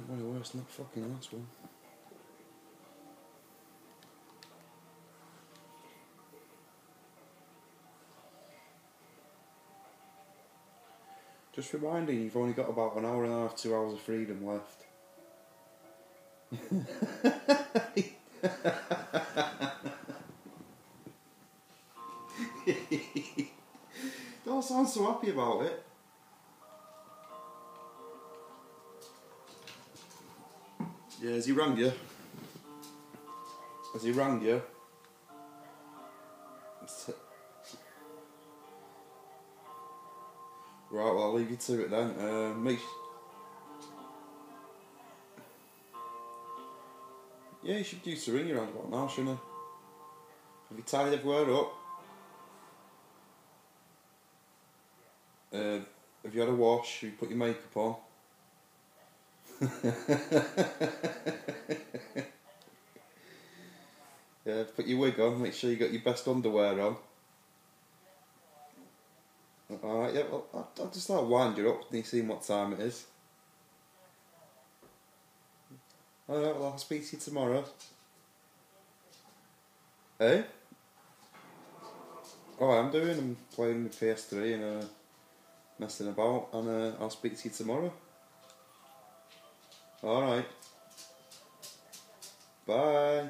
Way worse than that fucking last one. Just reminding, you've only got about an hour and a half, 2 hours of freedom left. Don't sound so happy about it. Yeah, has he rang you? Has he rang you? Right, well, I'll leave you to it then. Yeah, you should be due to ring you around about now, shouldn't you? Have you tied everywhere up? Have you had a wash? Have you put your makeup on? Yeah, put your wig on, make sure you got your best underwear on. Alright, yeah, well, I'll just wind you up and you see what time it is. Alright, well, I'll speak to you tomorrow. Hey? Oh, I'm playing with PS3 and messing about, and I'll speak to you tomorrow. Alright. Bye.